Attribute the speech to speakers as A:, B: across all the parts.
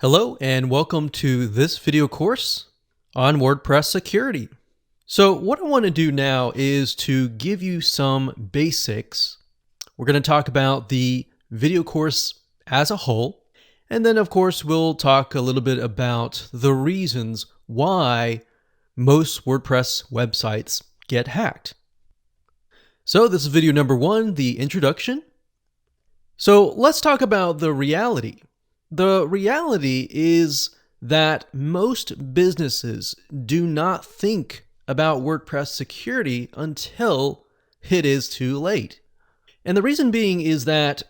A: Hello and welcome to this video course on WordPress security. So what I want to do now is to give you some basics. We're going to talk about the video course as a whole, and then of course we'll talk a little bit about the reasons why most WordPress websites get hacked. So this is video number 1, the introduction. So let's talk about the reality. The reality is that most businesses do not think about WordPress security until it is too late. And the reason being is that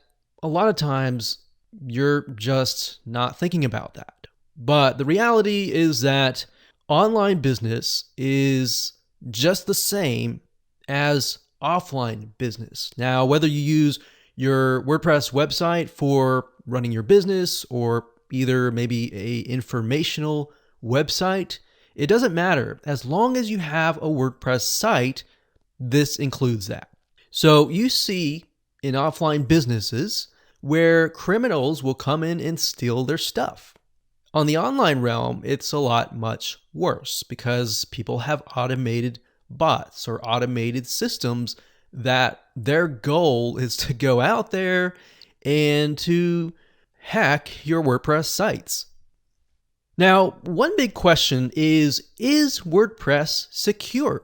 A: a lot of times you're just not thinking about that. But the reality is that online business is just the same as offline business. Now, whether you use your WordPress website for running your business or either maybe a informational website, it doesn't matter. As long as you have a WordPress site, this includes that. So you see in offline businesses where criminals will come in and steal their stuff. On the online realm, it's a lot much worse because people have automated bots or automated systems that their goal is to go out there and to hack your WordPress sites. Now, one big question is WordPress secure?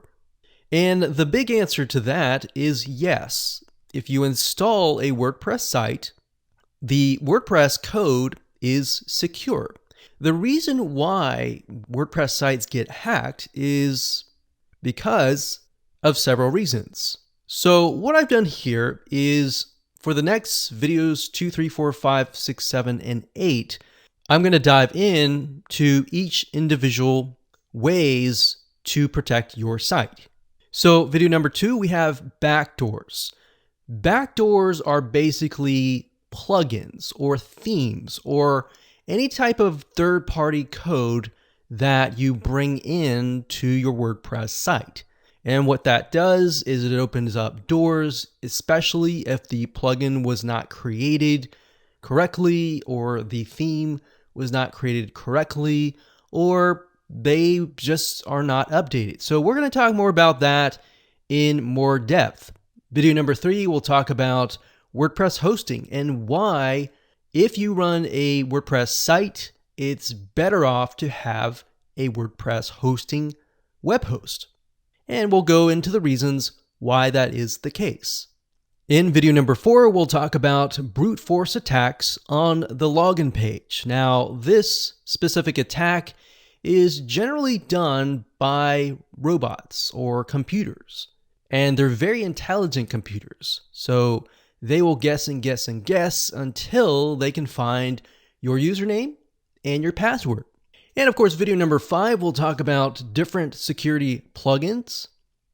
A: And the big answer to that is yes. If you install a WordPress site, the WordPress code is secure. The reason why WordPress sites get hacked is because of several reasons. So what I've done here is for the next videos 2, 3, 4, 5, 6, 7, and 8, I'm going to dive in to each individual ways to protect your site. So video number 2, we have backdoors. Backdoors are basically plugins or themes or any type of third-party code that you bring in to your WordPress site. And what that does is it opens up doors, especially if the plugin was not created correctly or the theme was not created correctly or they just are not updated. So we're going to talk more about that in more depth. Video number 3, we'll talk about WordPress hosting and why, if you run a WordPress site, it's better off to have a WordPress hosting web host. And we'll go into the reasons why that is the case. In video number 4, we'll talk about brute force attacks on the login page. Now, this specific attack is generally done by robots or computers, and they're very intelligent computers. So they will guess and guess and guess until they can find your username and your password. And of course, video number 5, we'll talk about different security plugins.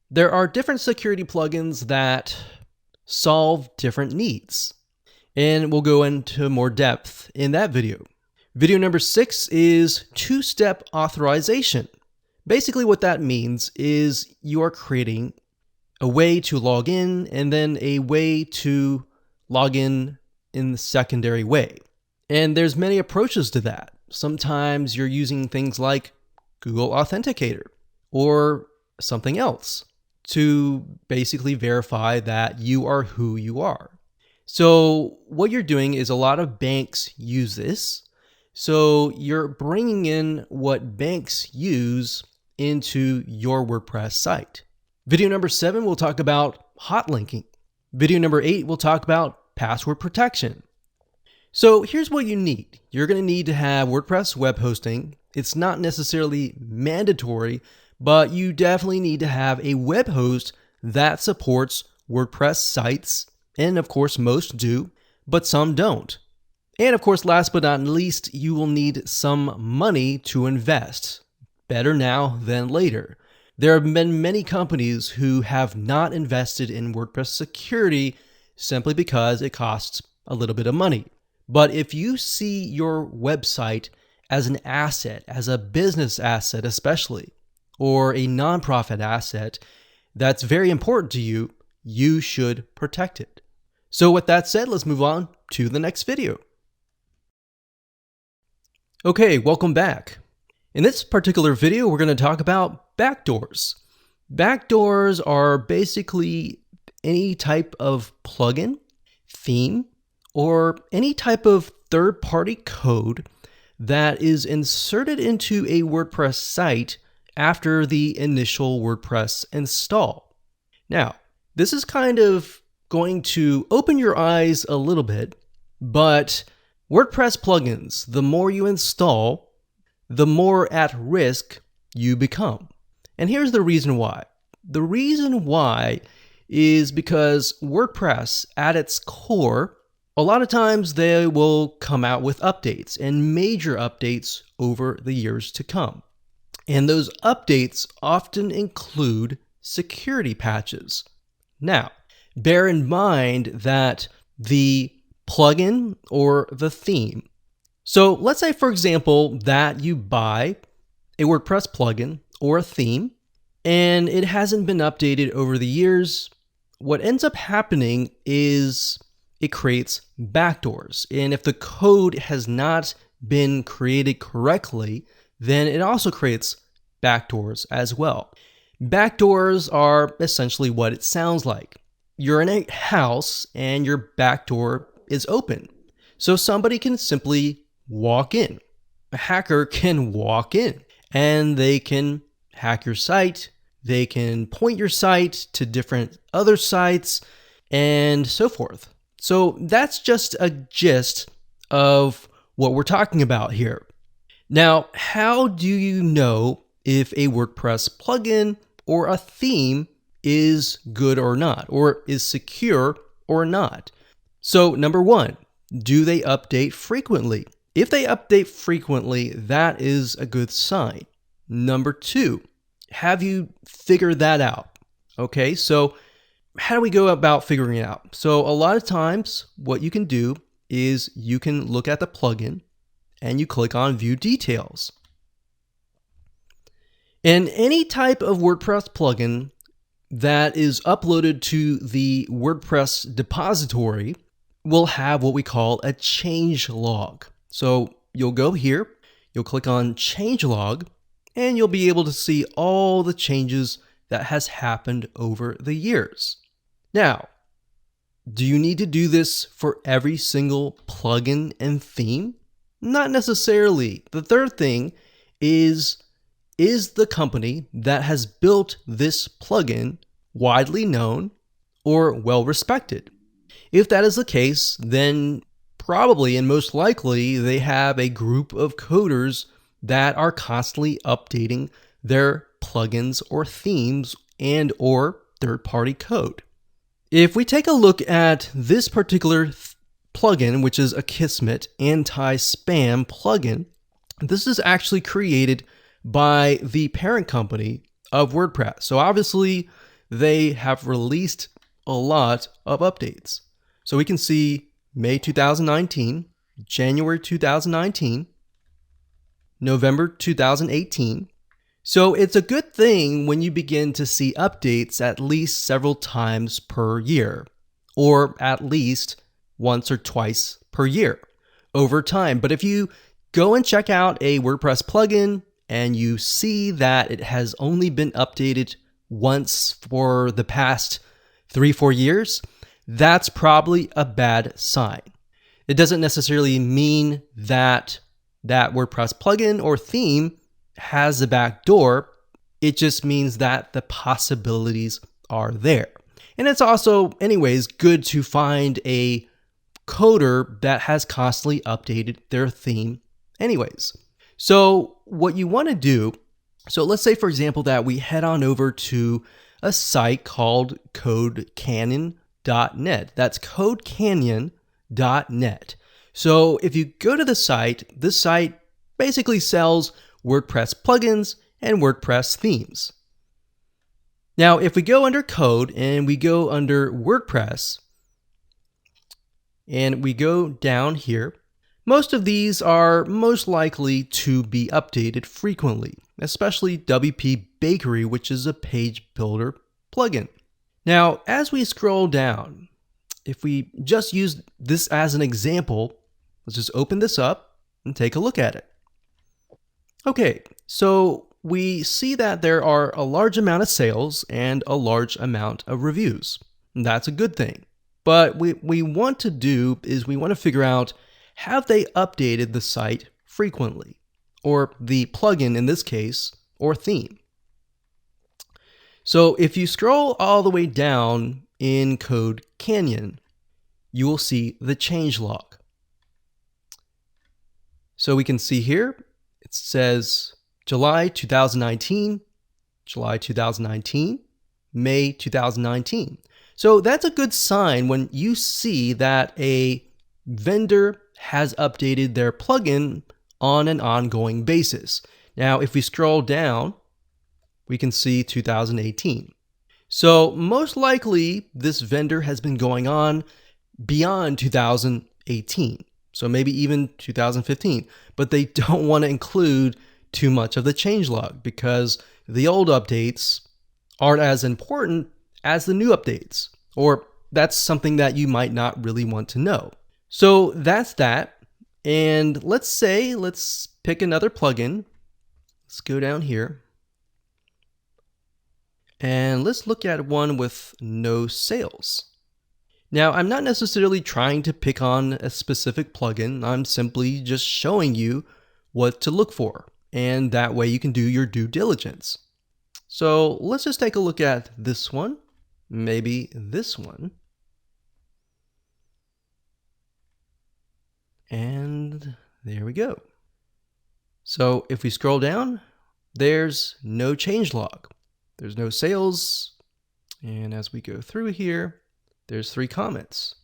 A: There are different security plugins that solve different needs, and we'll go into more depth in that video. Video number 6 is two-step authorization. Basically what that means is you are creating a way to log in and then a way to log in the secondary way. And there's many approaches to that. Sometimes you're using things like Google Authenticator or something else to basically verify that you are who you are. So what you're doing is a lot of banks use this. So you're bringing in what banks use into your WordPress site. Video number 7, we'll talk about hot linking. Video number 8, we'll talk about password protection. So here's what you need. You're going to need to have WordPress web hosting. It's not necessarily mandatory, but you definitely need to have a web host that supports WordPress sites. And of course, most do, but some don't. And of course, last but not least, you will need some money to invest. Better now than later. There have been many companies who have not invested in WordPress security simply because it costs a little bit of money. But if you see your website as an asset, as a business asset especially, or a nonprofit asset that's very important to you, you should protect it. So with that said, let's move on to the next video. Okay, welcome back. In this particular video, we're going to talk about backdoors. Backdoors are basically any type of plugin, theme, or any type of third-party code that is inserted into a WordPress site after the initial WordPress install. Now, this is kind of going to open your eyes a little bit, but WordPress plugins, the more you install, the more at risk you become. And here's the reason why. The reason why is because WordPress, at its core, a lot of times they will come out with updates and major updates over the years to come. And those updates often include security patches. Now, bear in mind that the plugin or the theme. So let's say, for example, that you buy a WordPress plugin or a theme and it hasn't been updated over the years. What ends up happening is it creates backdoors. And if the code has not been created correctly, then it also creates backdoors as well. Backdoors are essentially what it sounds like. You're in a house and your backdoor is open. So somebody can simply walk in. A hacker can walk in and they can hack your site. They can point your site to different other sites and so forth. So that's just a gist of what we're talking about here. Now, how do you know if a WordPress plugin or a theme is good or not, or is secure or not? So number one, do they update frequently? If they update frequently, that is a good sign. Number two, have you figured that out? Okay, so how do we go about figuring it out? So a lot of times what you can do is you can look at the plugin and you click on View Details. And any type of WordPress plugin that is uploaded to the WordPress repository will have what we call a change log. So you'll go here, you'll click on change log, and you'll be able to see all the changes that has happened over the years. Now, do you need to do this for every single plugin and theme? Not necessarily. The third thing is the company that has built this plugin widely known or well respected? If that is the case, then probably and most likely they have a group of coders that are constantly updating their plugins or themes and or third-party code. If we take a look at this particular plugin, which is Akismet anti-spam plugin, this is actually created by the parent company of WordPress. So obviously they have released a lot of updates. So we can see May 2019, January 2019, November 2018. So it's a good thing when you begin to see updates at least several times per year, or at least once or twice per year over time. But if you go and check out a WordPress plugin and you see that it has only been updated once for the past 3-4 years, that's probably a bad sign. It doesn't necessarily mean that that WordPress plugin or theme has a backdoor. It just means that the possibilities are there. And it's also, anyways, good to find a coder that has constantly updated their theme anyways. So what you want to do, so let's say, for example, that we head on over to a site called CodeCanyon.net. That's CodeCanyon.net. So if you go to the site, this site basically sells WordPress plugins and WordPress themes. Now, if we go under code and we go under WordPress and we go down here, most of these are most likely to be updated frequently, especially WP Bakery, which is a page builder plugin. Now, as we scroll down, if we just use this as an example, let's just open this up and take a look at it. Okay, so we see that there are a large amount of sales and a large amount of reviews. That's a good thing. But what we want to do is we want to figure out, have they updated the site frequently? Or the plugin in this case, or theme. So if you scroll all the way down in CodeCanyon, you will see the changelog. So we can see here, it says July 2019, July 2019, May 2019. So that's a good sign when you see that a vendor has updated their plugin on an ongoing basis. Now, if we scroll down, we can see 2018. So most likely this vendor has been going on beyond 2018. So maybe even 2015, but they don't want to include too much of the changelog because the old updates aren't as important as the new updates, or that's something that you might not really want to know. So that's that. And let's pick another plugin. Let's go down here. And let's look at one with no sales. Now, I'm not necessarily trying to pick on a specific plugin. I'm simply just showing you what to look for. And that way you can do your due diligence. So let's just take a look at this one, maybe this one. And there we go. So if we scroll down, there's no changelog. There's no sales. And as we go through here, there's 3 comments.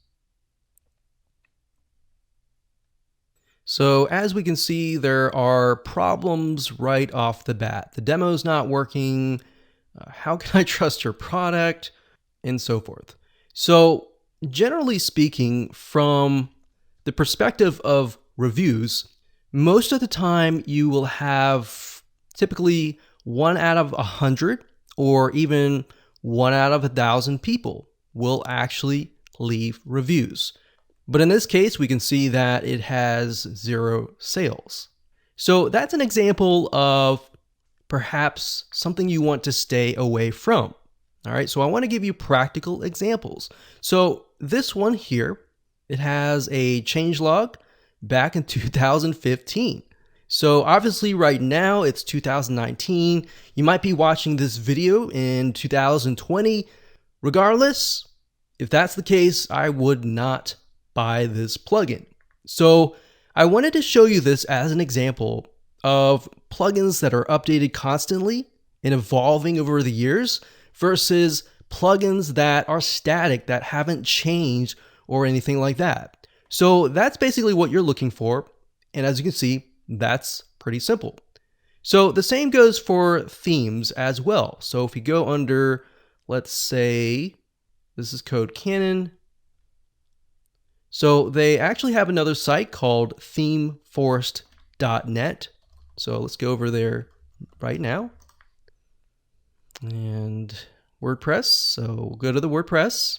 A: So as we can see, there are problems right off the bat. The demo's not working. How can I trust your product? And so forth. So generally speaking, from the perspective of reviews, most of the time you will have typically 1 out of 100 or even 1 out of 1,000 people will actually leave reviews. But in this case, we can see that it has 0 sales. So that's an example of perhaps something you want to stay away from. All right, so I want to give you practical examples. So this one here, it has a changelog back in 2015. So obviously right now it's 2019. You might be watching this video in 2020. Regardless, if that's the case, I would not buy this plugin. So I wanted to show you this as an example of plugins that are updated constantly and evolving over the years versus plugins that are static, that haven't changed or anything like that. So that's basically what you're looking for. And as you can see, that's pretty simple. So the same goes for themes as well. So if you go under, let's say, this is CodeCanyon. So they actually have another site called themeforest.net. So let's go over there right now. And WordPress. So we'll go to the WordPress.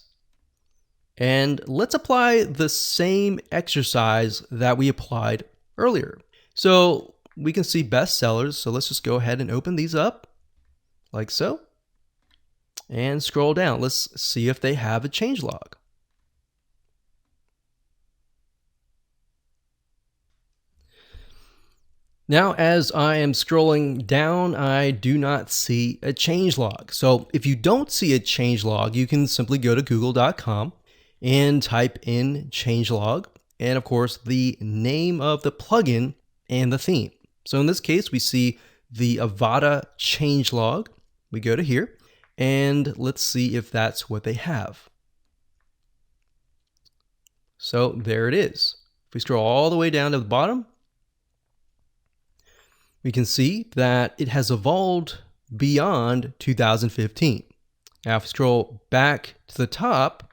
A: And let's apply the same exercise that we applied earlier. So we can see bestsellers. So let's just go ahead and open these up like so. And scroll down. Let's see if they have a changelog. Now, as I am scrolling down, I do not see a changelog. So if you don't see a changelog, you can simply go to google.com and type in changelog, and of course the name of the plugin and the theme. So in this case, we see the Avada changelog. We go to here and let's see if that's what they have. So there it is. If we scroll all the way down to the bottom, we can see that it has evolved beyond 2015. Now, if we scroll back to the top,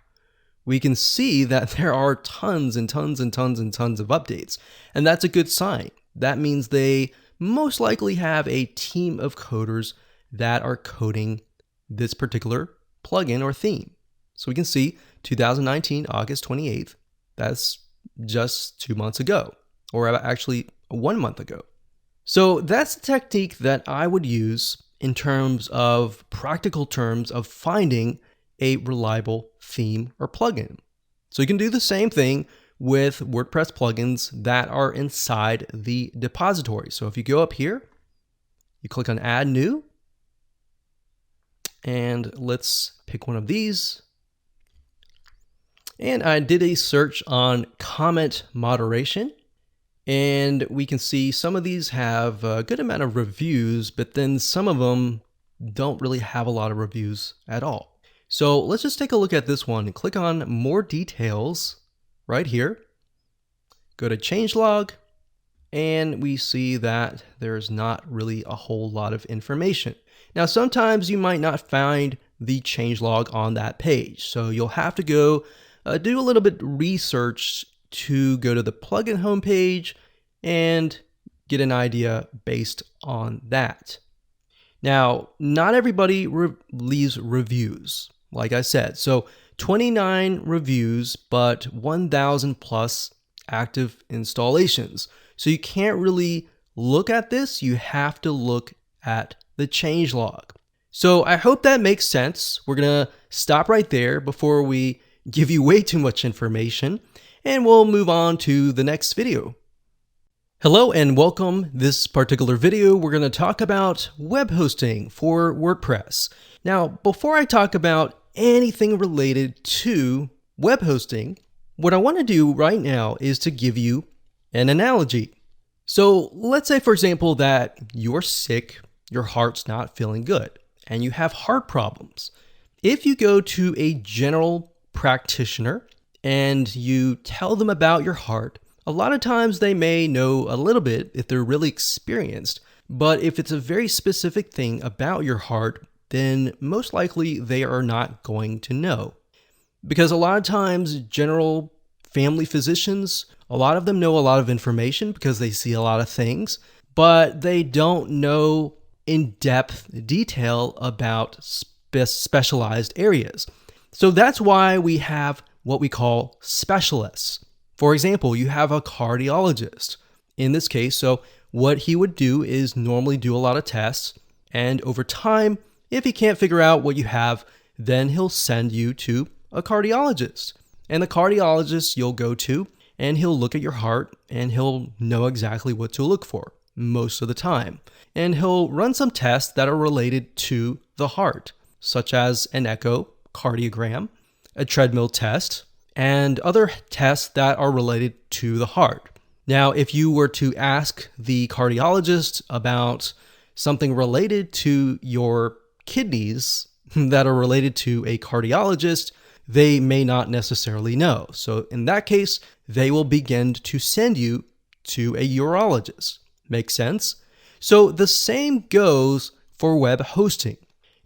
A: we can see that there are tons and tons and tons and tons of updates. And that's a good sign. That means they most likely have a team of coders that are coding this particular plugin or theme. So we can see 2019, August 28th, that's just 2 months ago, or actually 1 month ago. So that's the technique that I would use in terms of practical terms of finding a reliable theme or plugin. So you can do the same thing with WordPress plugins that are inside the depository. So if you go up here, you click on Add New, and let's pick one of these. And I did a search on comment moderation, and we can see some of these have a good amount of reviews, but then some of them don't really have a lot of reviews at all. So let's just take a look at this one and click on more details right here. Go to changelog, and we see that there's not really a whole lot of information. Now, sometimes you might not find the changelog on that page, so you'll have to go do a little bit research to go to the plugin homepage and get an idea based on that. Now, not everybody leaves reviews, like I said. So 29 reviews, but 1,000 plus active installations. So you can't really look at this. You have to look at the changelog. So I hope that makes sense. We're going to stop right there before we give you way too much information, and we'll move on to the next video. Hello and welcome. This particular video, we're going to talk about web hosting for WordPress. Now, before I talk about anything related to web hosting, what I want to do right now is to give you an analogy. So let's say, for example, that you're sick, your heart's not feeling good, and you have heart problems. If you go to a general practitioner and you tell them about your heart, a lot of times they may know a little bit if they're really experienced, but if it's a very specific thing about your heart, then most likely they are not going to know. Because a lot of times general family physicians, a lot of them know a lot of information because they see a lot of things, but they don't know in-depth detail about specialized areas. So that's why we have what we call specialists. For example, you have a cardiologist in this case. So what he would do is normally do a lot of tests, and over time, if he can't figure out what you have, then he'll send you to a cardiologist. And the cardiologist you'll go to, and he'll look at your heart, and he'll know exactly what to look for most of the time. And he'll run some tests that are related to the heart, such as an echocardiogram, a treadmill test, and other tests that are related to the heart. Now, if you were to ask the cardiologist about something related to your kidneys that are related to a cardiologist, they may not necessarily know. So in that case, they will begin to send you to a urologist. Make sense? So the same goes for web hosting.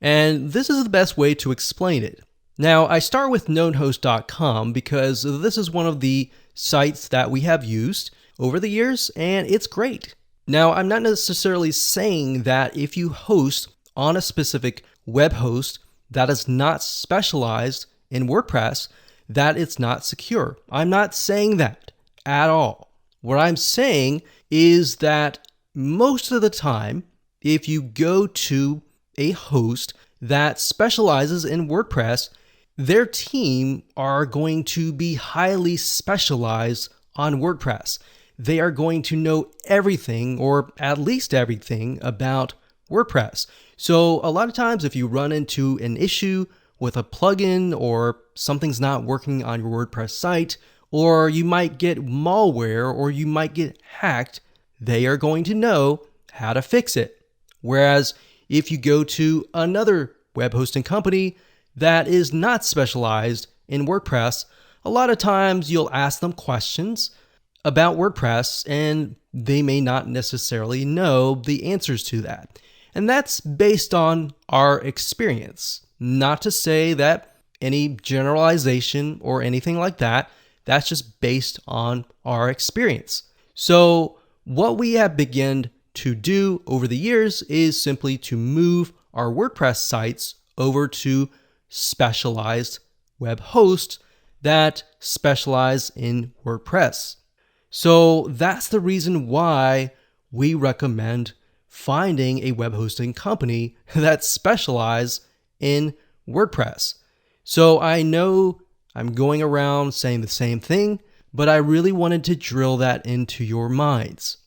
A: And this is the best way to explain it. Now, I start with knownhost.com because this is one of the sites that we have used over the years, and it's great. Now, I'm not necessarily saying that if you host on a specific web host that is not specialized in WordPress, that it's not secure. I'm not saying that at all. What I'm saying is that most of the time, if you go to a host that specializes in WordPress, their team are going to be highly specialized on WordPress. They are going to know everything, or at least everything, about WordPress. So a lot of times if you run into an issue with a plugin, or something's not working on your WordPress site, or you might get malware, or you might get hacked, they are going to know how to fix it. Whereas if you go to another web hosting company that is not specialized in WordPress, a lot of times you'll ask them questions about WordPress and they may not necessarily know the answers to that. And that's based on our experience. Not to say that any generalization or anything like that, that's just based on our experience. So what we have begun to do over the years is simply to move our WordPress sites over to specialized web hosts that specialize in WordPress. So that's the reason why we recommend finding a web hosting company that specializes in WordPress. So I know I'm going around saying the same thing, but I really wanted to drill that into your minds.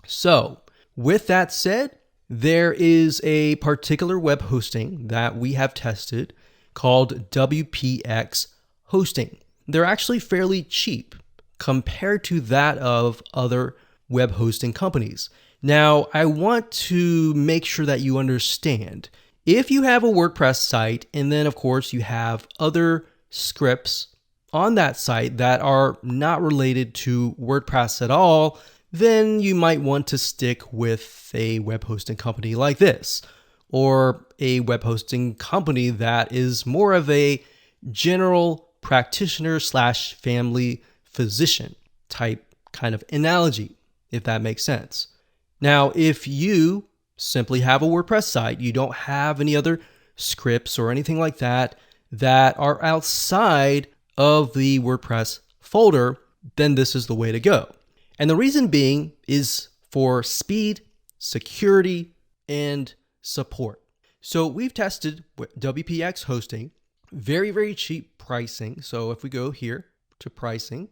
A: So with that said, there is a particular web hosting that we have tested called WPX Hosting. They're actually fairly cheap compared to that of other web hosting companies. Now, I want to make sure that you understand, if you have a WordPress site and then of course you have other scripts on that site that are not related to WordPress at all, then you might want to stick with a web hosting company like this, or a web hosting company that is more of a general practitioner / family physician type kind of analogy, if that makes sense. Now, if you simply have a WordPress site, you don't have any other scripts or anything like that that are outside of the WordPress folder, then this is the way to go. And the reason being is for speed, security, and support. So we've tested WPX hosting, very, very cheap pricing. So if we go here to pricing,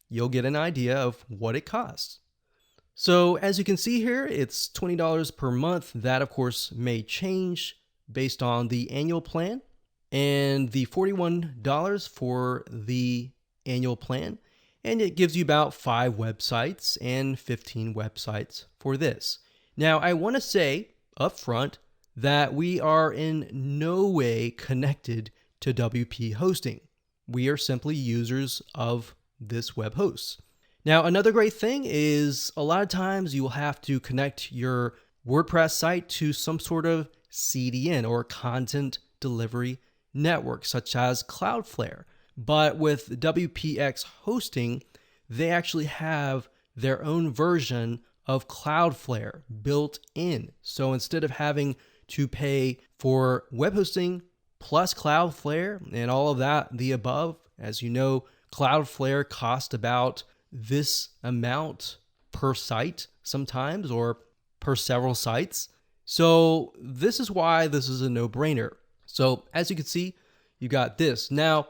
A: you'll get an idea of what it costs. So as you can see here, it's $20 per month. That of course may change based on the annual plan, and the $41 for the annual plan. And it gives you about 5 websites and 15 websites for this. Now, I want to say up front that we are in no way connected to WP Hosting. We are simply users of this web host. Now, another great thing is a lot of times you will have to connect your WordPress site to some sort of CDN or content delivery network, such as Cloudflare. But with WPX hosting, they actually have their own version of Cloudflare built in. So instead of having to pay for web hosting plus Cloudflare and all of that, the above, as you know, Cloudflare costs about this amount per site sometimes, or per several sites. So this is why this is a no-brainer. So as you can see, you got this. Now,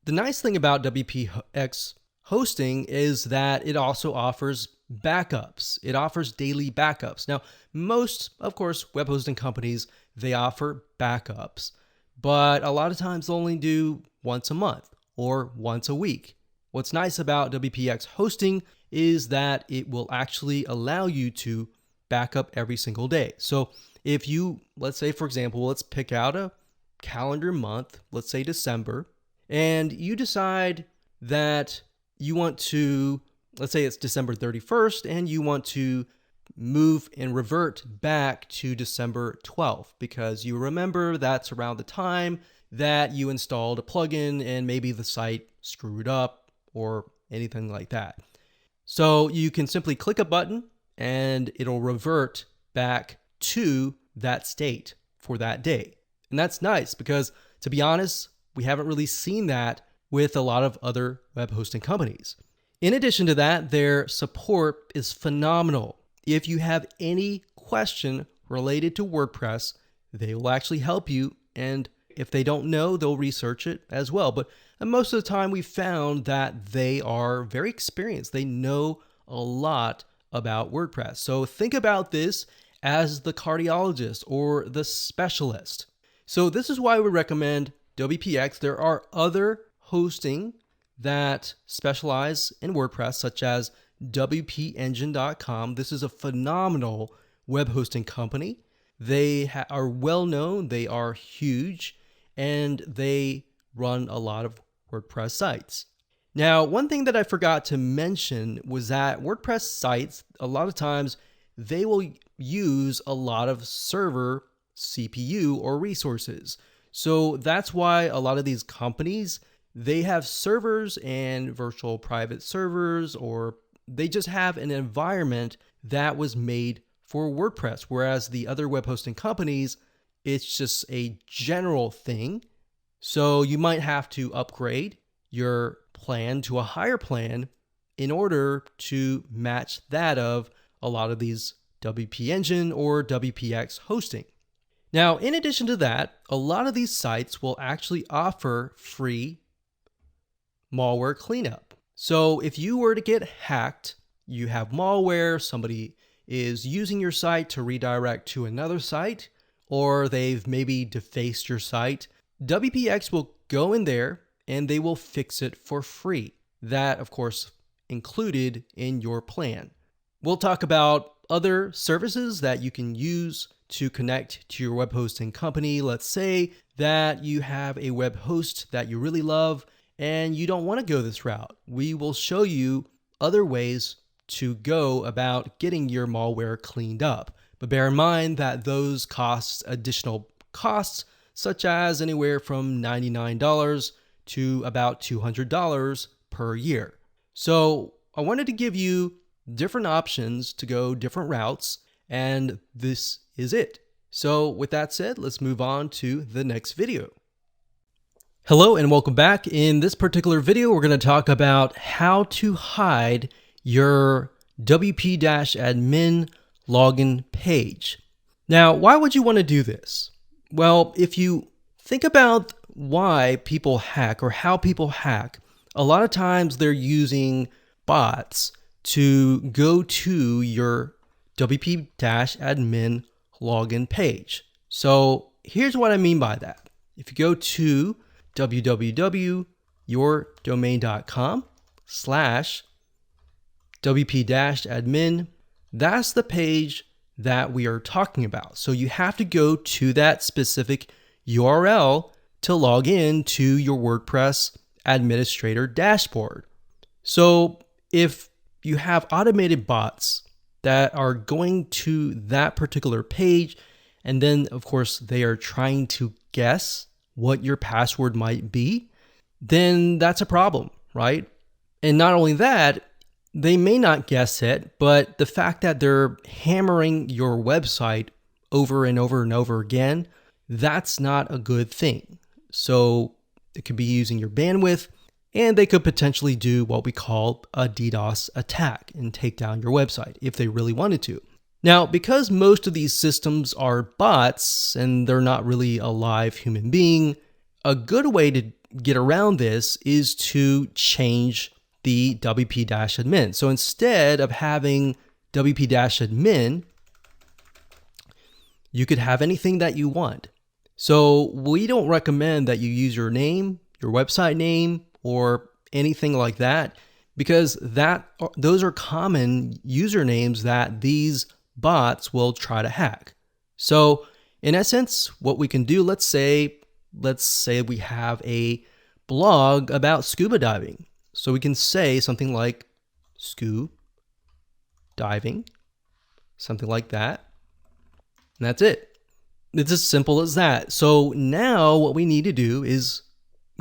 A: the nice thing about WPX hosting is that it also offers backups. It offers daily backups. Now, most, of course, web hosting companies, they offer backups, but a lot of times they'll only do once a month or once a week. What's nice about WPX hosting is that it will actually allow you to back up every single day. So if you, let's say, for example, let's pick out a calendar month, let's say December, and you decide that you want to, let's say it's December 31st, and you want to move and revert back to December 12th, because you remember that's around the time that you installed a plugin and maybe the site screwed up or anything like that. So you can simply click a button and it'll revert back to that state for that day. And that's nice because, to be honest, we haven't really seen that with a lot of other web hosting companies. In addition to that, their support is phenomenal. If you have any question related to WordPress, they will actually help you. And if they don't know, they'll research it as well. But most of the time, we've found that they are very experienced. They know a lot about WordPress. So think about this as the cardiologist or the specialist. So this is why we recommend WPX. There are other hosting that specialize in WordPress, such as WPEngine.com. This is a phenomenal web hosting company. They are well known, they are huge, and they run a lot of WordPress sites. Now, one thing that I forgot to mention was that WordPress sites, a lot of times, they will use a lot of server CPU or resources. So that's why a lot of these companies, they have servers and virtual private servers, or they just have an environment that was made for WordPress, whereas the other web hosting companies, it's just a general thing. So you might have to upgrade your plan to a higher plan in order to match that of a lot of these WP Engine or WPX hosting. Now, in addition to that, a lot of these sites will actually offer free malware cleanup. So if you were to get hacked, you have malware, somebody is using your site to redirect to another site, or they've maybe defaced your site, WPX will go in there and they will fix it for free. That, of course, included in your plan. We'll talk about other services that you can use to connect to your web hosting company. Let's say that you have a web host that you really love and you don't want to go this route. We will show you other ways to go about getting your malware cleaned up. But bear in mind that those cost additional costs, such as anywhere from $99 to about $200 per year. So I wanted to give you different options to go different routes, and this is it. So with that said, let's move on to the next video. Hello and welcome back. In this particular video, we're going to talk about how to hide your WP-admin login page. Now, why would you want to do this? Well, if you think about why people hack or how people hack, a lot of times they're using bots to go to your WP-admin login page. So here's what I mean by that. If you go to www.yourdomain.com/WP-admin, that's the page that we are talking about. So you have to go to that specific URL to log in to your WordPress administrator dashboard. So if you have automated bots that are going to that particular page, and then of course they are trying to guess what your password might be, then that's a problem, right? And not only that, they may not guess it, but the fact that they're hammering your website over and over and over again, that's not a good thing. So it could be using your bandwidth, and they could potentially do what we call a DDoS attack and take down your website if they really wanted to. Now, because most of these systems are bots and they're not really a live human being, a good way to get around this is to change the WP-admin. So instead of having WP-admin, you could have anything that you want. So we don't recommend that you use your name, your website name, or anything like that, because those are common usernames that these bots will try to hack. So in essence, what we can do, let's say we have a blog about scuba diving. So we can say something like scuba diving, something like that. And that's it. It's as simple as that. So now what we need to do is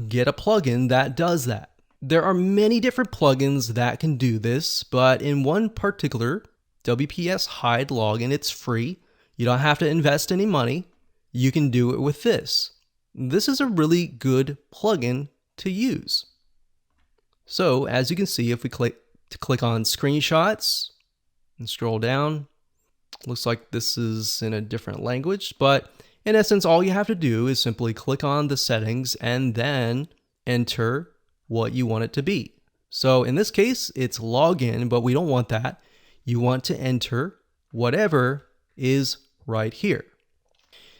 A: get a plugin that does that. There are many different plugins that can do this, but in one particular, WPS Hide Login, it's free. You don't have to invest any money. You can do it with this. This is a really good plugin to use. So as you can see, if we click on screenshots and scroll down, looks like this is in a different language, but in essence, all you have to do is simply click on the settings and then enter what you want it to be. So in this case, it's login, but we don't want that. You want to enter whatever is right here.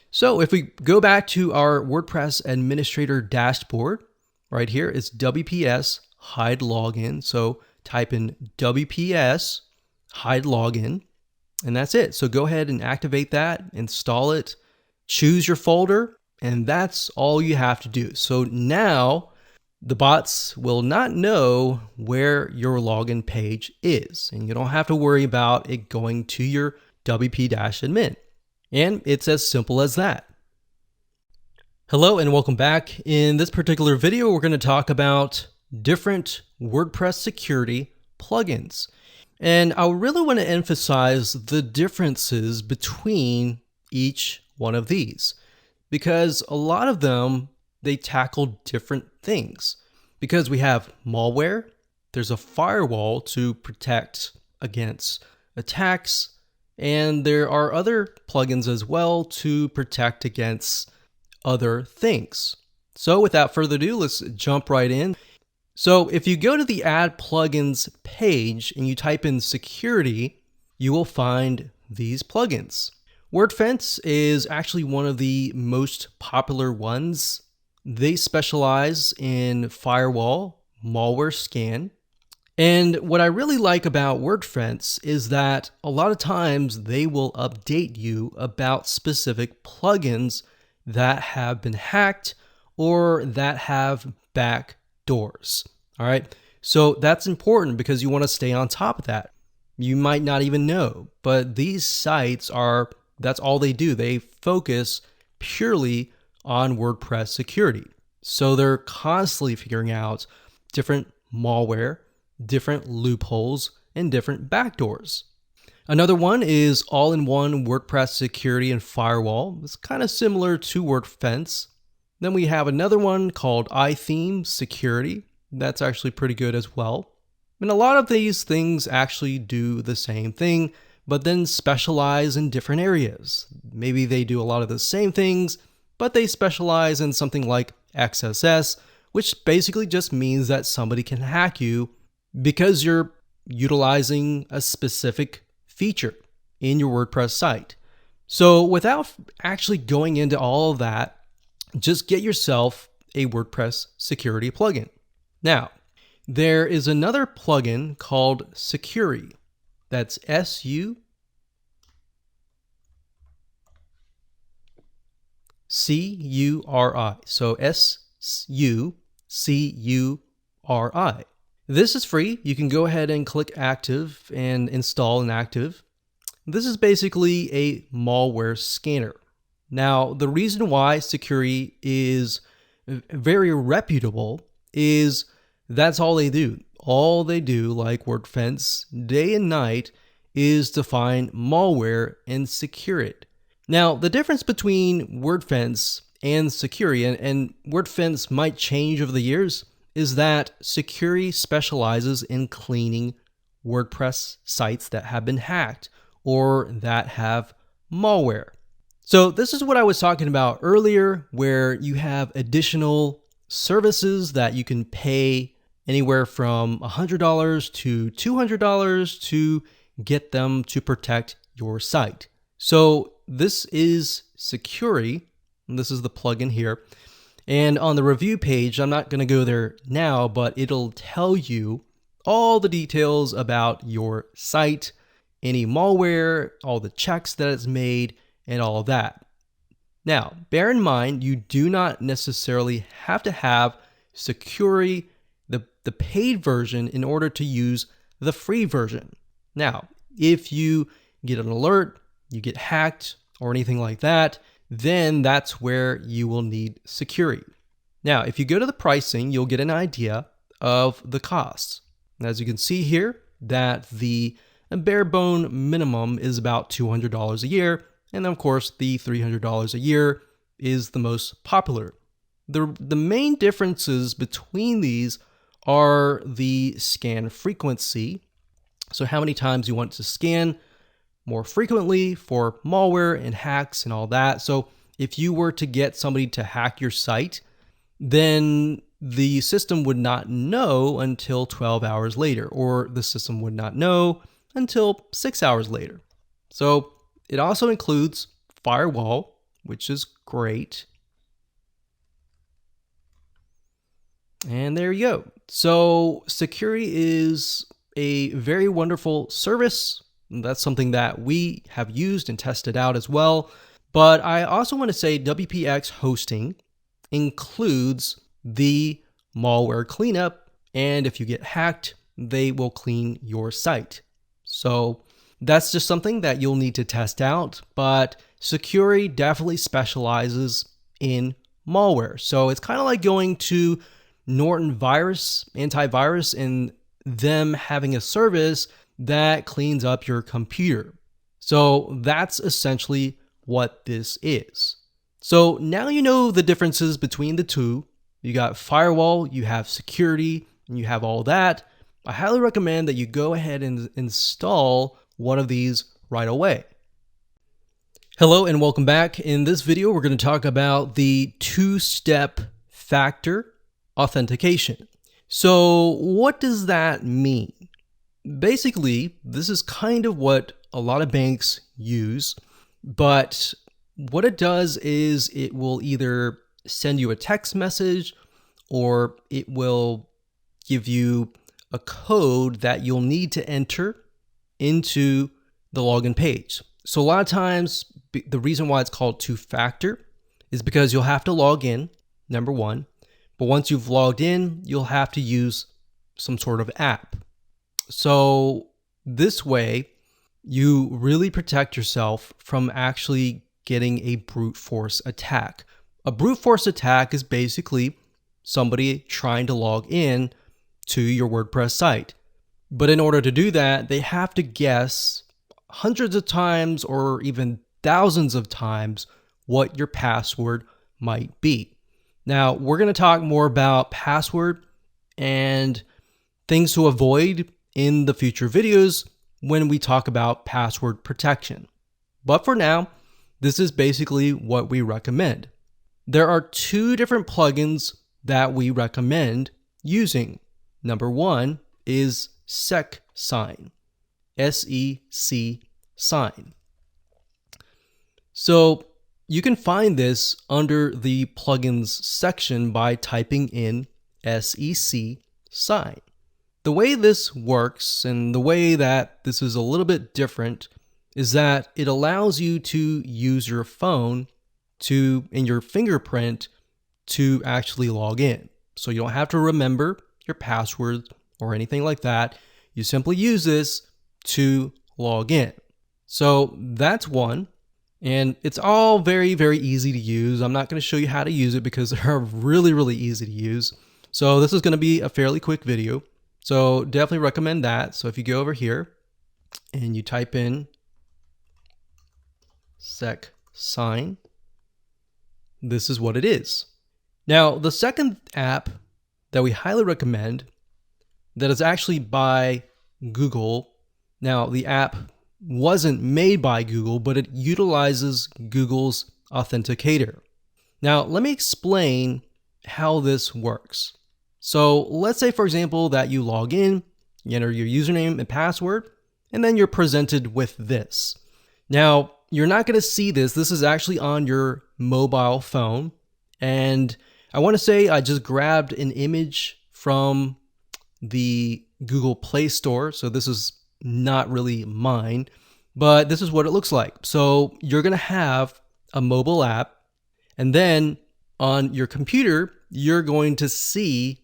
A: So if we go back to our WordPress administrator dashboard, right here is WPS Hide Login. So type in WPS Hide Login, and that's it. So go ahead and activate that, install it, choose your folder, and that's all you have to do. So now the bots will not know where your login page is, and you don't have to worry about it going to your WP-admin. And it's as simple as that. Hello and welcome back. In this particular video, we're going to talk about different WordPress security plugins. And I really want to emphasize the differences between each one of these, because a lot of them, they tackle different things. Because we have malware, there's a firewall to protect against attacks, and there are other plugins as well to protect against other things. So without further ado, let's jump right in. So if you go to the Add Plugins page and you type in security, you will find these plugins. WordFence is actually one of the most popular ones. They specialize in firewall, malware scan. And what I really like about WordFence is that a lot of times they will update you about specific plugins that have been hacked or that have backdoors. All right. So that's important because you want to stay on top of that. You might not even know, but these sites that's all they do. They focus purely on WordPress security. So they're constantly figuring out different malware, different loopholes, and different backdoors. Another one is all-in-one WordPress security and firewall. It's kind of similar to WordFence. Then we have another one called iTheme Security. That's actually pretty good as well. And a lot of these things actually do the same thing, but then specialize in different areas. Maybe they do a lot of the same things, but they specialize in something like XSS, which basically just means that somebody can hack you because you're utilizing a specific feature in your WordPress site. So without actually going into all of that, just get yourself a WordPress security plugin. Now, there is another plugin called Sucuri. That's S-U-C-U-R-I. So S-U-C-U-R-I. This is free. You can go ahead and click active and install an active. This is basically a malware scanner. Now, the reason why Sucuri is very reputable is that's all they do. All they do, like WordFence, day and night, is to find malware and secure it. Now, the difference between WordFence and Sucuri, and WordFence might change over the years, is that Sucuri specializes in cleaning WordPress sites that have been hacked or that have malware. So this is what I was talking about earlier, where you have additional services that you can pay anywhere from $100 to $200 to get them to protect your site. So this is Sucuri, and this is the plugin here. And on the review page, I'm not going to go there now, but it'll tell you all the details about your site, any malware, all the checks that it's made, and all of that. Now, bear in mind, you do not necessarily have to have Sucuri, the paid version, in order to use the free version. Now, if you get an alert, you get hacked, or anything like that, then that's where you will need Sucuri. Now, if you go to the pricing, you'll get an idea of the costs. As you can see here, that the bare bone minimum is about $200 a year, and of course, the $300 a year is the most popular. The main differences between these are the scan frequency, so how many times you want to scan more frequently for malware and hacks and all that. So if you were to get somebody to hack your site, then the system would not know until 12 hours later, or the system would not know until 6 hours later. So it also includes firewall, which is great. And there you go. So Sucuri is a very wonderful service. That's something that we have used and tested out as well. But I also want to say WPX hosting includes the malware cleanup. And if you get hacked, they will clean your site. So that's just something that you'll need to test out. But Sucuri definitely specializes in malware. So it's kind of like going to Norton Virus, antivirus, and them having a service that cleans up your computer. So that's essentially what this is. So now you know the differences between the two. You got firewall, you have security, and you have all that. I highly recommend that you go ahead and install one of these right away. Hello and welcome back. In this video, we're going to talk about the two-step factor authentication. So what does that mean? Basically, this is kind of what a lot of banks use, but what it does is it will either send you a text message or it will give you a code that you'll need to enter into the login page. So a lot of times, the reason why it's called two-factor is because you'll have to log in, number one, but once you've logged in, you'll have to use some sort of app. So this way, you really protect yourself from actually getting a brute force attack. A brute force attack is basically somebody trying to log in to your WordPress site. But in order to do that, they have to guess hundreds of times or even thousands of times what your password might be. Now, we're going to talk more about password and things to avoid in the future videos when we talk about password protection. But for now, this is basically what we recommend. There are two different plugins that we recommend using. Number one is SecSign, S-E-C sign. So you can find this under the plugins section by typing in SEC sign. The way this works and the way that this is a little bit different is that it allows you to use your phone in your fingerprint to actually log in. So you don't have to remember your password or anything like that. You simply use this to log in. So that's one. And it's all very, very easy to use. I'm not going to show you how to use it because they're really, really easy to use. So this is going to be a fairly quick video. So definitely recommend that. So if you go over here and you type in SecSign, this is what it is. Now, the second app that we highly recommend that is actually by Google. Now, the app wasn't made by Google, but it utilizes Google's Authenticator. Now, let me explain how this works. So let's say, for example, that you log in, you enter your username and password, and then you're presented with this. Now, you're not going to see this. This is actually on your mobile phone. And I want to say I just grabbed an image from the Google Play Store. So this is not really mine, but this is what it looks like. So you're going to have a mobile app, and then on your computer, you're going to see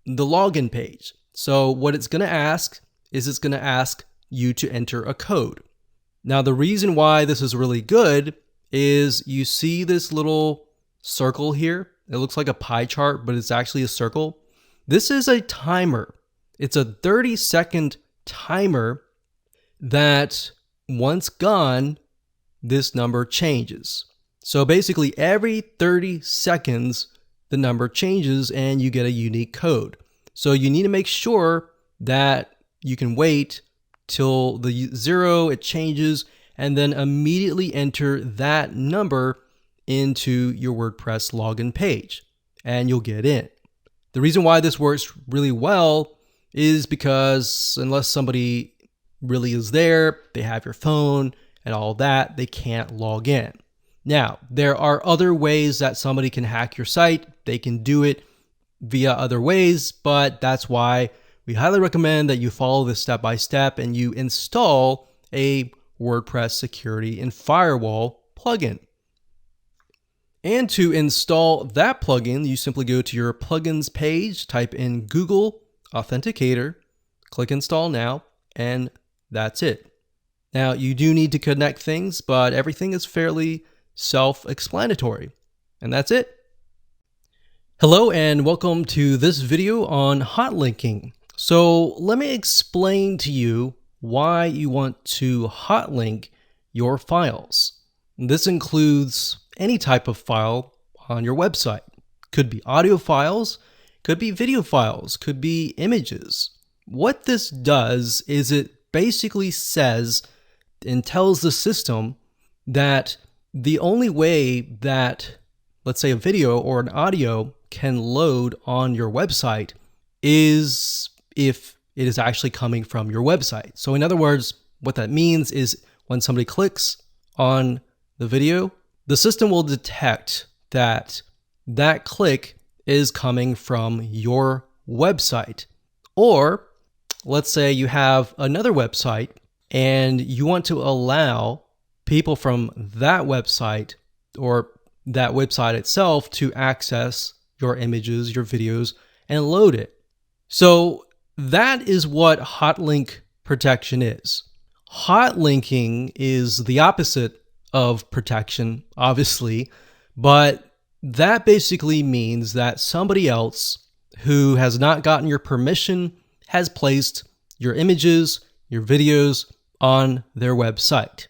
A: the login page. So what it's going to ask is it's going to ask you to enter a code. Now, the reason why this is really good is you see this little circle here. It looks like a pie chart, but it's actually a circle. This is a timer. It's a 30-second timer that once gone, this number changes. So basically every 30 seconds, the number changes and you get a unique code. So you need to make sure that you can wait till the 0, it changes, and then immediately enter that number into your WordPress login page and you'll get in. The reason why this works really well is because unless somebody really is there, they have your phone and all that, they can't log in. Now, there are other ways that somebody can hack your site. They can do it via other ways, but that's why we highly recommend that you follow this step by step and you install a WordPress security and firewall plugin. And to install that plugin, you simply go to your plugins page, type in Google Authenticator, click install now, and that's it. Now, you do need to connect things, but everything is fairly self-explanatory. And that's it. Hello and welcome to this video on hot linking. So let me explain to you why you want to hot link your files. This includes any type of file on your website. Could be audio files, could be video files, could be images. what this does is it basically says and tells the system that the only way that, let's say, a video or an audio can load on your website is if it is actually coming from your website. So in other words, what that means is when somebody clicks on the video, the system will detect that that click is coming from your website. Or let's say you have another website and you want to allow people from that website or that website itself to access your images, your videos, and load it. So that is what hotlink protection is. Hot linking is the opposite of protection, obviously, but that basically means that somebody else who has not gotten your permission has placed your images, your videos on their website.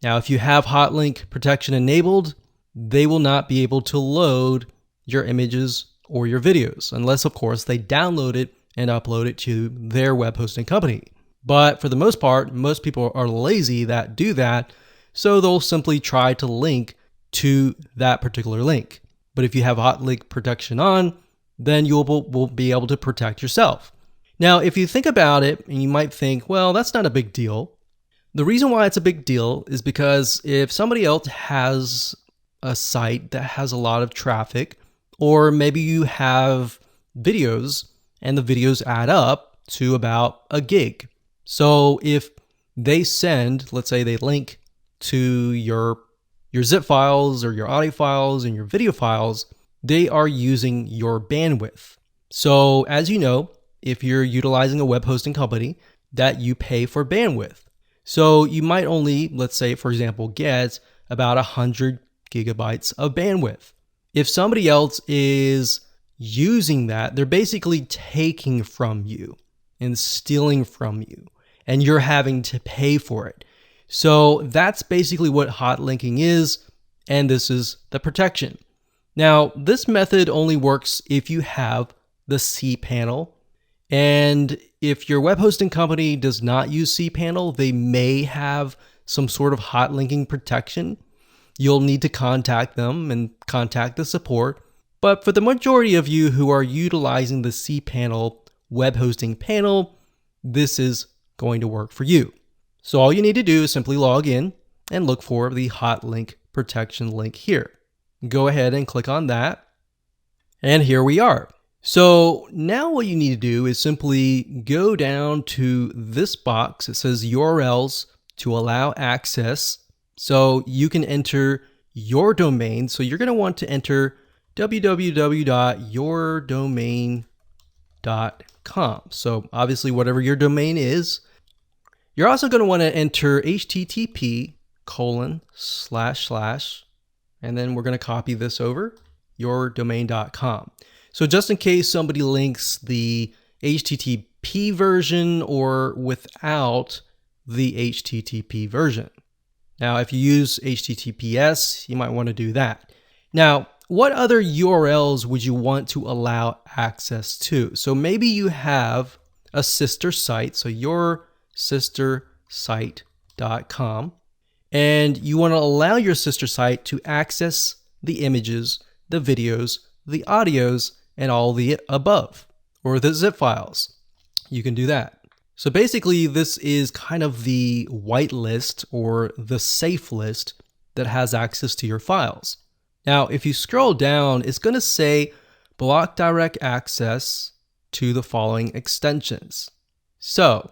A: Now, if you have hotlink protection enabled, they will not be able to load your images or your videos, unless, of course, they download it and upload it to their web hosting company. But for the most part, most people are lazy that do that, so they'll simply try to link to that particular link. But if you have hotlink protection on, then you will be able to protect yourself. Now, if you think about it, and you might think, well, that's not a big deal. The reason why it's a big deal is because if somebody else has a site that has a lot of traffic, or maybe you have videos and the videos add up to about a gig. So if they send, let's say they link to your zip files or your audio files and your video files, they are using your bandwidth. So as you know, if you're utilizing a web hosting company, that you pay for bandwidth. So you might only, let's say, for example, get about 100 gigabytes of bandwidth. If somebody else is using that, they're basically taking from you and stealing from you, and you're having to pay for it. So that's basically what hot linking is, and this is the protection. Now, this method only works if you have the cPanel, and if your web hosting company does not use cPanel, they may have some sort of hot linking protection. You'll need to contact them and contact the support. But for the majority of you who are utilizing the cPanel web hosting panel, this is going to work for you. So all you need to do is simply log in and look for the hot link protection link here. Go ahead and click on that. And here we are. So now what you need to do is simply go down to this box. It says URLs to allow access. So you can enter your domain. So you're going to want to enter www.yourdomain.com. So obviously whatever your domain is. You're also going to want to enter http:// and then we're going to copy this over, yourdomain.com. So just in case somebody links the HTTP version or without the HTTP version. Now, if you use HTTPS, you might want to do that. Now, what other URLs would you want to allow access to? So maybe you have a sister site, so yoursistersite.com, and you want to allow your sister site to access the images, the videos, the audios, and all the above, or the zip files. You can do that. So basically, this is kind of the white list or the safe list that has access to your files. Now, if you scroll down, it's going to say block direct access to the following extensions. So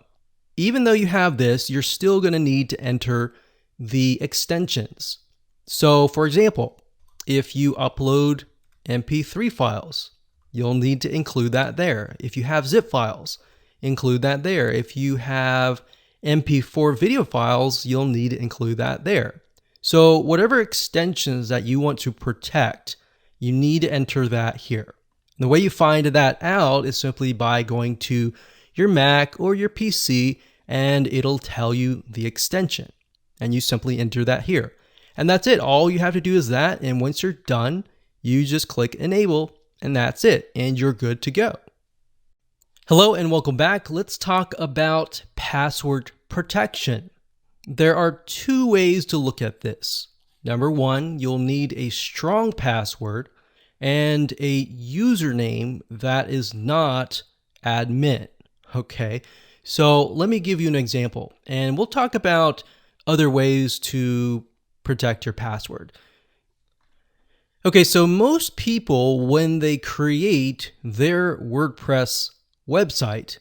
A: even though you have this, you're still going to need to enter the extensions. So for example, if you upload MP3 files, you'll need to include that there. If you have zip files, include that there. If you have MP4 video files, you'll need to include that there. So whatever extensions that you want to protect, you need to enter that here. And the way you find that out is simply by going to your Mac or your PC, and it'll tell you the extension. And you simply enter that here. And that's it. All you have to do is that. And once you're done, you just click enable, and that's it. And you're good to go. Hello and welcome back. Let's talk about password protection. There are two ways to look at this. Number one, you'll need a strong password and a username that is not admin. Okay, so let me give you an example, and we'll talk about other ways to protect your password. Okay, so most people, when they create their WordPress website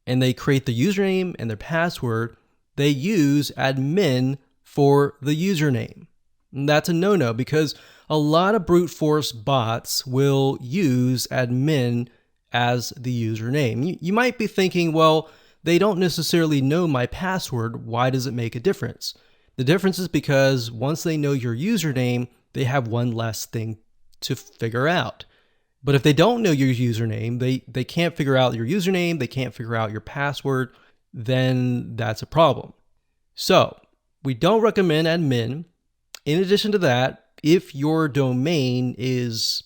A: and they create the username and their password, they use admin for the username. And that's a no-no because a lot of brute force bots will use admin as the username. You might be thinking, well, they don't necessarily know my password. Why does it make a difference? The difference is because once they know your username, they have one less thing to figure out. But if they don't know your username, they can't figure out your username, they can't figure out your password, then that's a problem. So we don't recommend admin. In addition to that, if your domain is,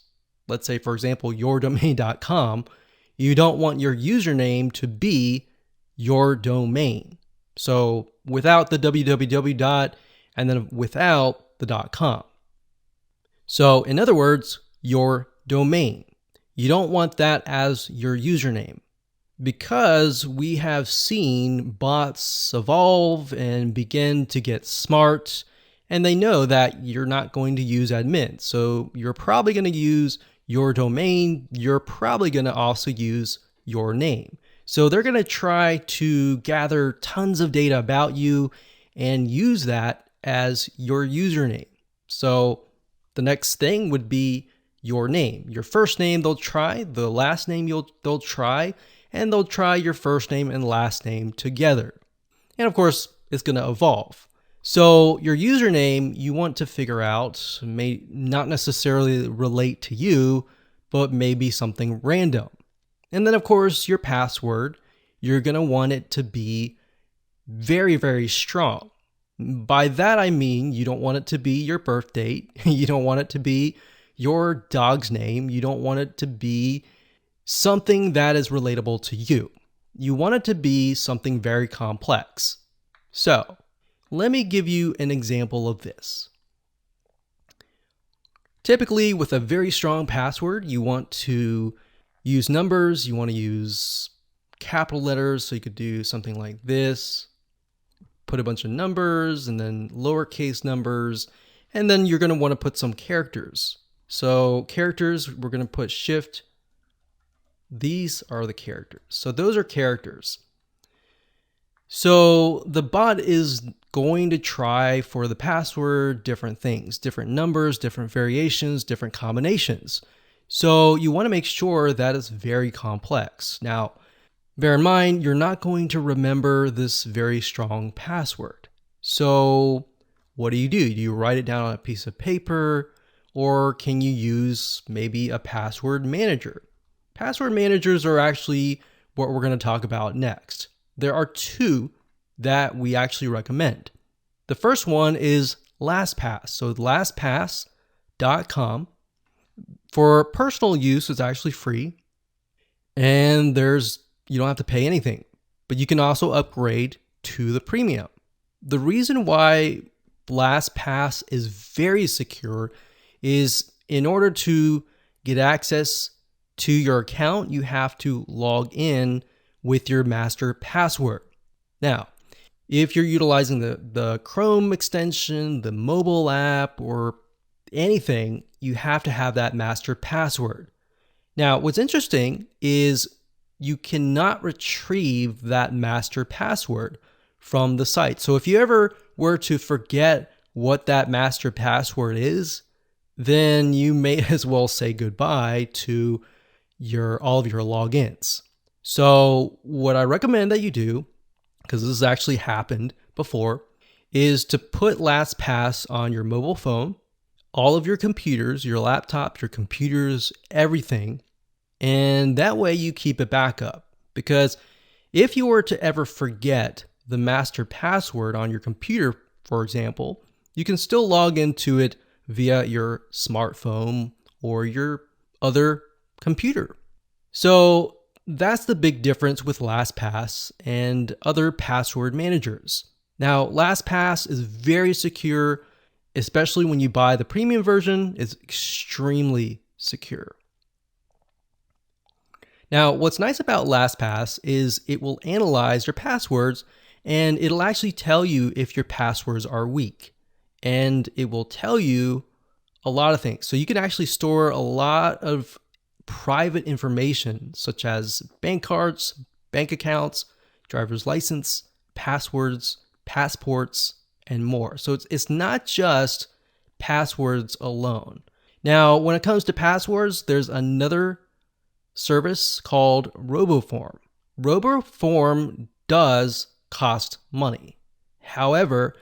A: let's say, for example, yourdomain.com, you don't want your username to be your domain. So without the www. And then without the .com. So in other words, your domain. You don't want that as your username because we have seen bots evolve and begin to get smart, and they know that you're not going to use admin. So you're probably going to use your domain. You're probably going to also use your name. So they're going to try to gather tons of data about you and use that as your username. So the next thing would be your name. Your first name they'll try, the last name they'll try, and they'll try your first name and last name together. And of course, it's going to evolve. So your username you want to figure out may not necessarily relate to you, but maybe something random. And then of course, your password, you're going to want it to be very, very strong. By that I mean you don't want it to be your birth date. You don't want it to be your dog's name. You don't want it to be something that is relatable to you. You want it to be something very complex. So let me give you an example of this. Typically, with a very strong password, you want to use numbers. You want to use capital letters. So you could do something like this. Put a bunch of numbers and then lowercase numbers. And then you're going to want to put some characters. So characters, we're going to put shift. These are the characters. So those are characters. So the bot is going to try for the password different things, different numbers, different variations, different combinations. So you want to make sure that it's very complex. Now, bear in mind, you're not going to remember this very strong password. So what do? Do you write it down on a piece of paper, or can you use maybe a password manager? Password managers are actually what we're going to talk about next. There are two that we actually recommend. The first one is LastPass. So lastpass.com. For personal use, it's actually free. And you don't have to pay anything, but you can also upgrade to the premium. The reason why LastPass is very secure is in order to get access to your account, you have to log in with your master password. Now, if you're utilizing the Chrome extension, the mobile app, or anything, you have to have that master password. Now, what's interesting is you cannot retrieve that master password from the site. So if you ever were to forget what that master password is, then you may as well say goodbye to all of your logins. So what I recommend that you do, because this has actually happened before, is to put LastPass on your mobile phone, all of your computers, your laptop, your computers, everything. And that way you keep it backup. Because if you were to ever forget the master password on your computer, for example, you can still log into it via your smartphone or your other computer. So that's the big difference with LastPass and other password managers. Now, LastPass is very secure, especially when you buy the premium version. It's extremely secure. Now, what's nice about LastPass is it will analyze your passwords and it'll actually tell you if your passwords are weak. And it will tell you a lot of things. So you can actually store a lot of private information such as bank cards, bank accounts, driver's license, passwords, passports, and more. So it's not just passwords alone. Now, when it comes to passwords, there's another service called RoboForm. RoboForm does cost money. However,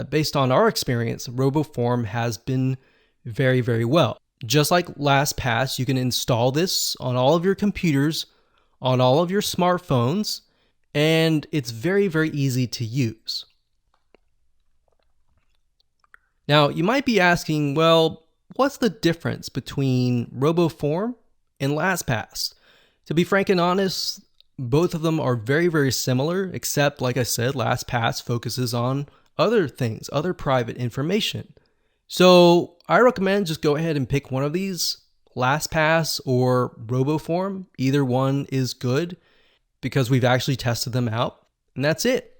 A: based on our experience, RoboForm has been very, very well. Just like LastPass, you can install this on all of your computers, on all of your smartphones, and it's very, very easy to use. Now, you might be asking, well, what's the difference between RoboForm and LastPass? To be frank and honest, both of them are very, very similar, except, like I said, LastPass focuses on other things, other private information. So I recommend just go ahead and pick one of these, LastPass or RoboForm. Either one is good because we've actually tested them out, and that's it.